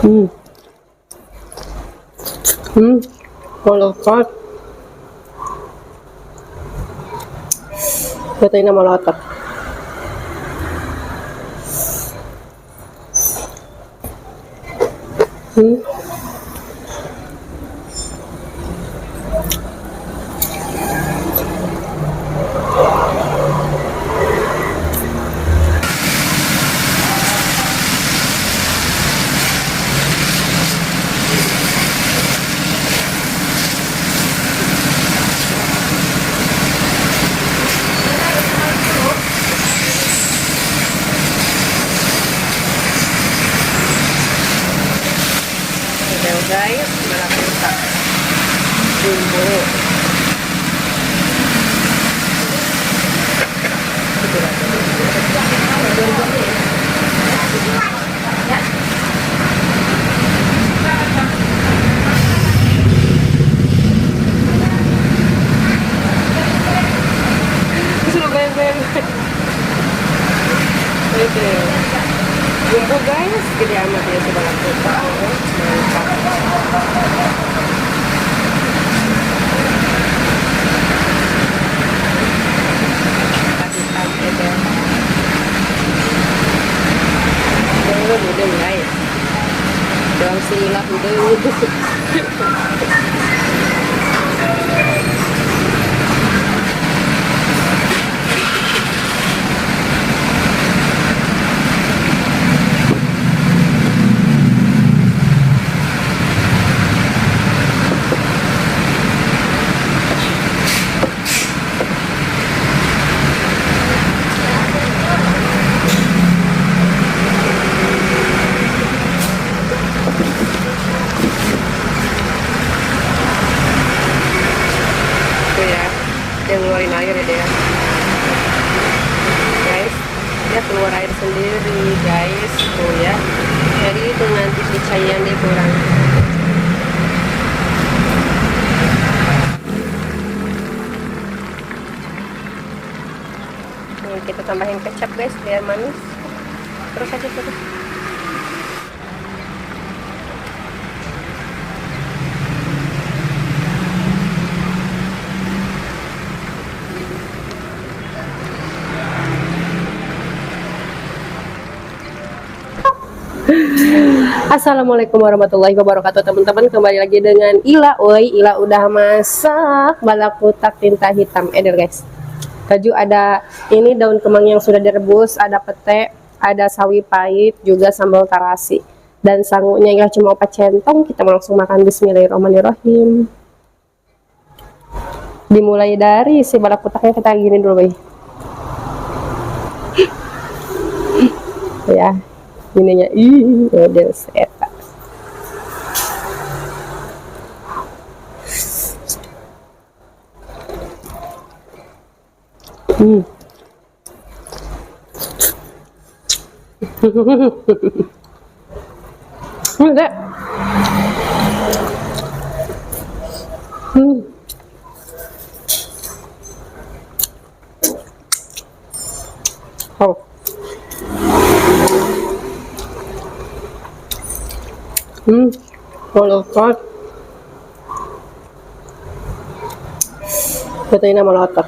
Hmm. Molotot. Ito na molotot. Ayan guys, malaki sa bumbu. Bumbu guys, gede amat ya sebelah kota. Udah guys, dalam silat udah. Dia ngeluarin air ya dia guys, dia keluar air sendiri guys tuh ya, jadi itu nanti si cairan dia kurang. Nih, kita tambahin kecap guys biar manis, terus aja terus. Assalamualaikum warahmatullahi wabarakatuh teman-teman, kembali lagi dengan Ila. Ila udah masak balakutak tinta hitam eder guys. Baju ada ini daun kemang yang sudah direbus, ada pete, ada sawi pahit, juga sambal tarasi, dan sangunya ya cuma 4 centong. Kita langsung makan. Bismillahirrahmanirrahim. Dimulai dari si balakutaknya, kita gini dulu ya, ininya udah seta. Udah. Oh. Molotot. Ito na molotot.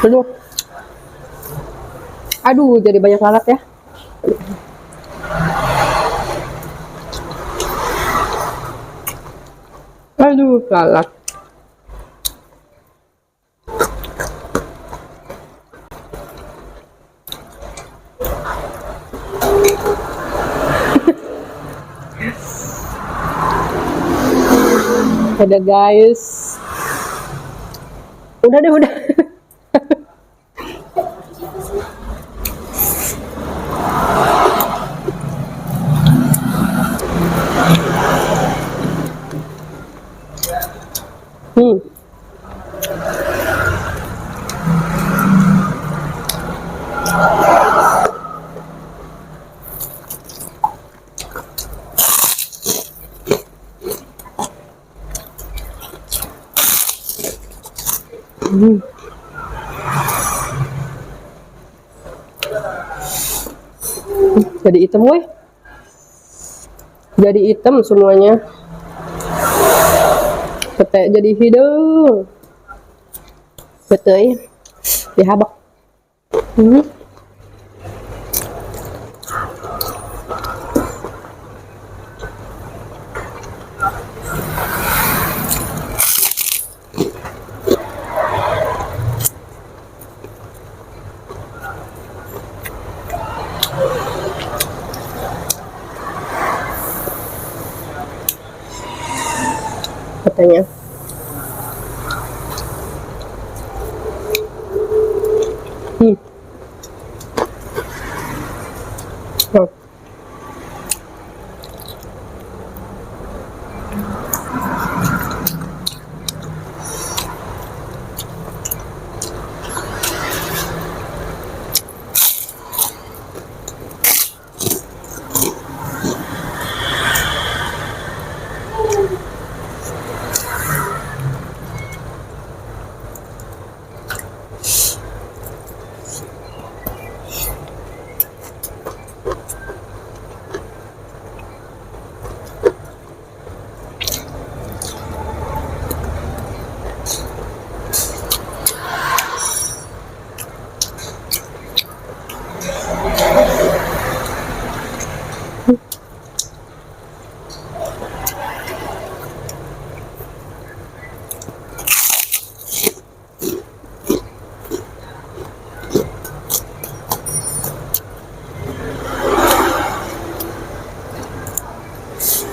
Aduh. Aduh, jadi banyak lalat ya. Aduh, lalat. Ada guys. Udah deh, udah. Hmm. Hmm. Jadi hitam weh. Jadi hitam semuanya. Pete jadi hidung. Pete dihabak. Hmm. Petenya. Hmm. Oh.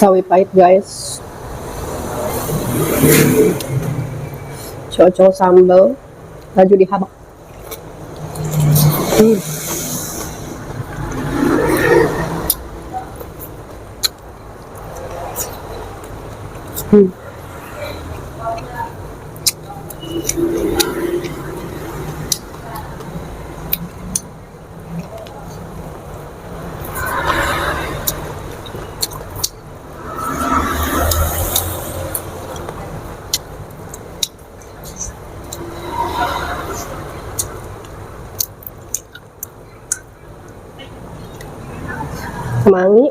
Sawi pahit guys. Cocol sambal, laju dihabak. Hmm. Hmm. Kemangi.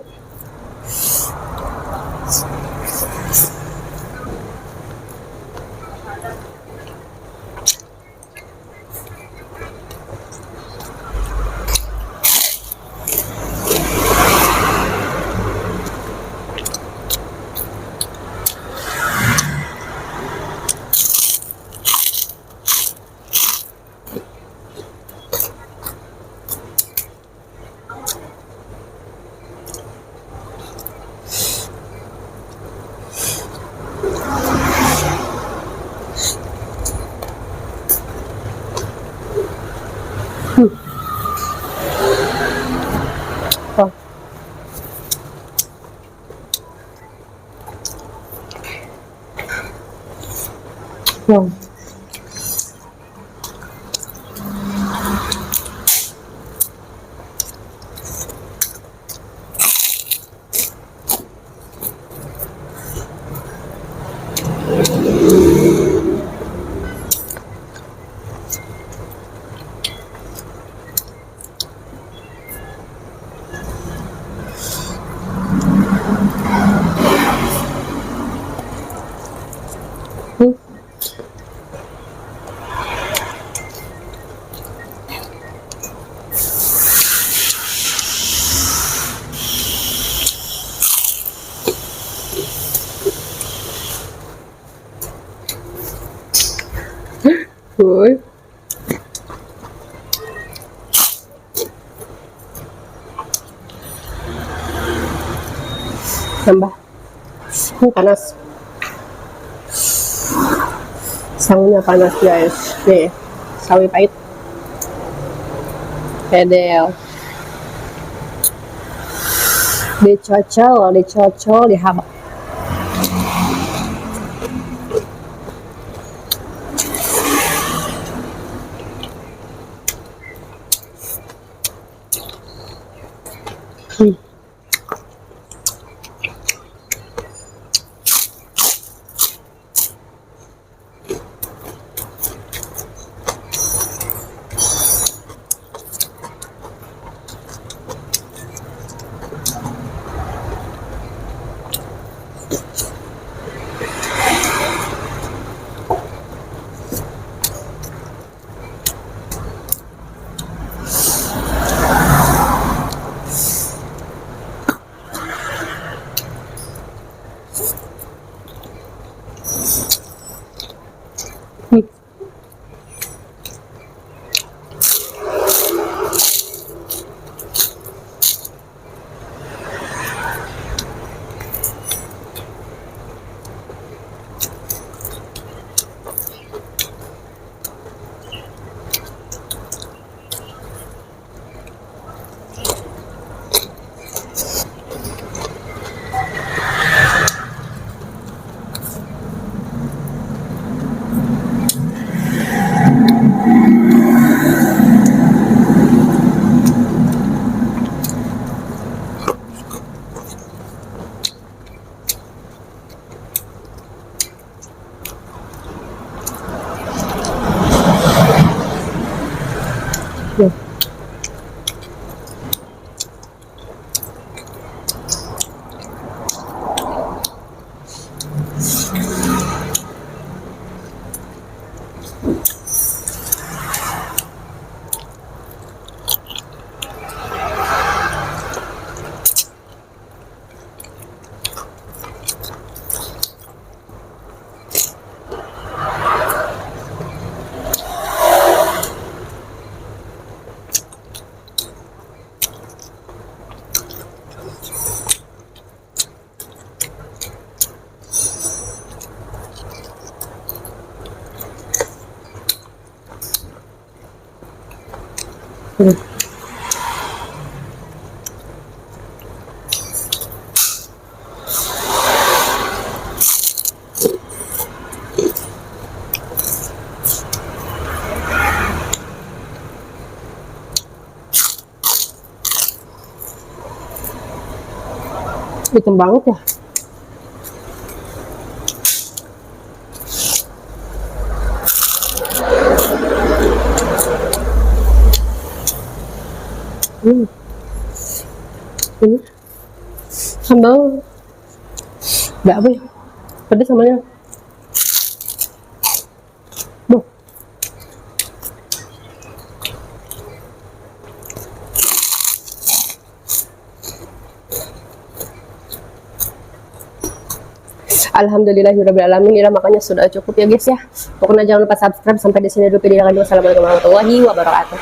Oh. Wow. Hmm. Ui. Tambah. Panas. Sawinya panas guys. Nih, sawi pahit. Pedel. Dicocol, dihabak. Nih. Hitam banget ya. Ini sambal nggak apa ya, pedas sambalnya. Duh. Alhamdulillahirobbilalamin. Ira makanya sudah cukup ya guys ya. Pokoknya jangan lupa subscribe. Sampai di sini dulu video. Wassalamualaikum warahmatullahi wabarakatuh.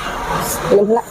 Ini pula.